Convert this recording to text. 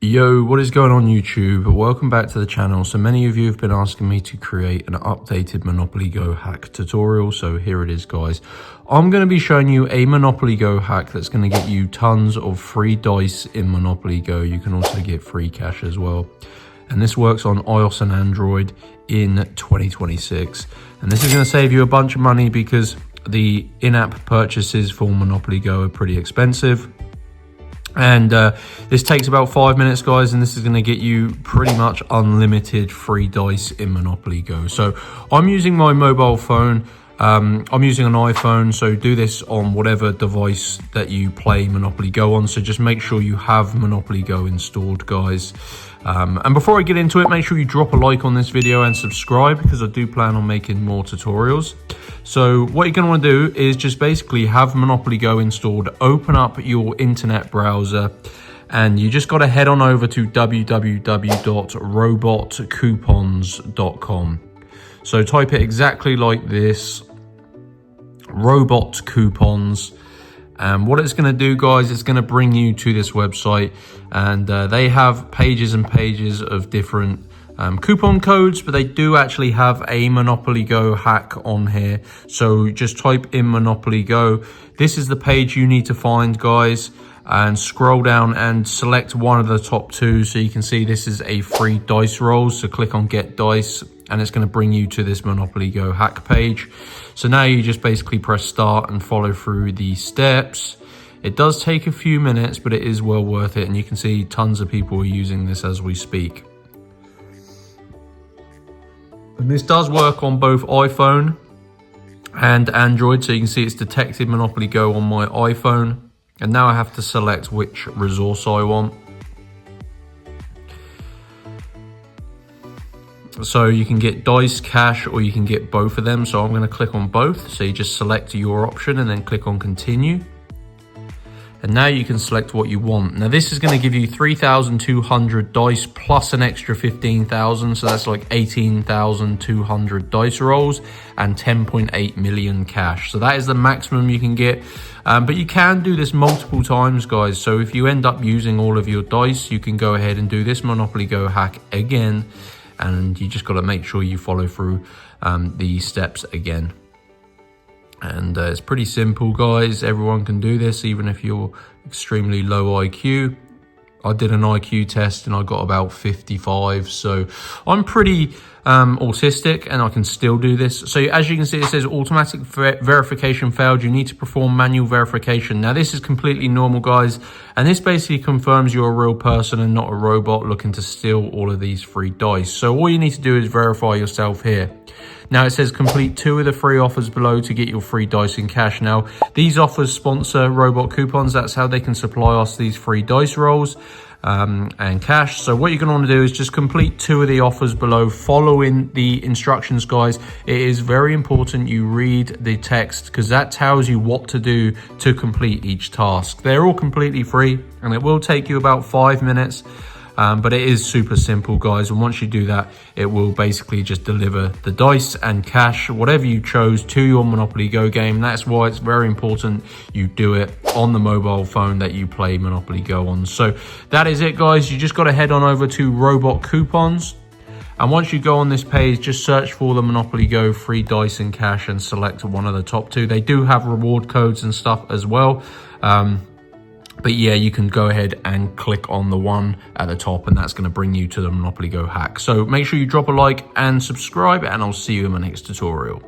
Yo, what is going on YouTube? Welcome back to the channel. So many of you have been asking me to create an updated Monopoly Go hack tutorial. So here it is, guys. I'm going to be showing you a Monopoly Go hack that's going to get you tons of free dice in Monopoly Go. You can also get free cash as well. And this works on iOS and Android in 2026. And this is going to save you a bunch of money because the in-app purchases for Monopoly Go are pretty expensive. And this takes about 5 minutes, guys, and this is going to get you pretty much unlimited free dice in Monopoly Go. So I'm using my mobile phone. I'm using an iPhone, so do this on whatever device that you play Monopoly Go on. So just make sure you have Monopoly Go installed, guys. And before I get into it, make sure you drop a like on this video and subscribe, because I do plan on making more tutorials. So what you're going to want to do is just basically have Monopoly Go installed, open up your internet browser, and you just got to head on over to www.robotcoupons.com. So type it exactly like this, robot coupons. And what it's going to do, guys, it's going to bring you to this website, and they have pages and pages of different coupon codes, but they do actually have a Monopoly Go hack on here. So just type in Monopoly Go. This is the page you need to find, guys, and scroll down and select one of the top two. So you can see this is a free dice roll. So click on Get Dice, and it's going to bring you to this Monopoly Go hack page. So now you just basically press start and follow through the steps. It does take a few minutes, but it is well worth it. And you can see tons of people are using this as we speak. And this does work on both iPhone and Android. So you can see it's detected Monopoly Go on my iPhone. And now I have to select which resource I want. So you can get dice, cash, or you can get both of them. So I'm going to click on both. So you just select your option and then click on continue. And now you can select what you want. Now this is going to give you 3,200 dice plus an extra 15,000. So that's like 18,200 dice rolls and 10.8 million cash. So that is the maximum you can get. But you can do this multiple times, guys. So if you end up using all of your dice, you can go ahead and do this Monopoly Go hack again. And you just got to make sure you follow through the steps again. And it's pretty simple, guys. Everyone can do this, even if you're extremely low IQ. I did an IQ test and I got about 55. So I'm pretty autistic and I can still do this. So as you can see, it says automatic verification failed. You need to perform manual verification. Now this is completely normal, guys. And this basically confirms you're a real person and not a robot looking to steal all of these free dice. So all you need to do is verify yourself here. Now it says complete 2 of the free offers below to get your free dice in cash. Now these offers sponsor Robot Coupons. That's how they can supply us these free dice rolls and cash. So what you're going to want to do is just complete 2 of the offers below, following the instructions, guys. It is very important you read the text, because that tells you what to do to complete each task. They're all completely free and it will take you about 5 minutes. But it is super simple, guys, and once you do that, it will basically just deliver the dice and cash, whatever you chose, to your Monopoly Go game. That's why it's very important you do it on the mobile phone that you play Monopoly Go on. So that is it, guys. You just got to head on over to Robot Coupons, and once you go on this page, just search for the Monopoly Go free dice and cash and select one of the top 2. They do have reward codes and stuff as well. But yeah, you can go ahead and click on the one at the top, and that's going to bring you to the Monopoly Go hack. So make sure you drop a like and subscribe, and I'll see you in my next tutorial.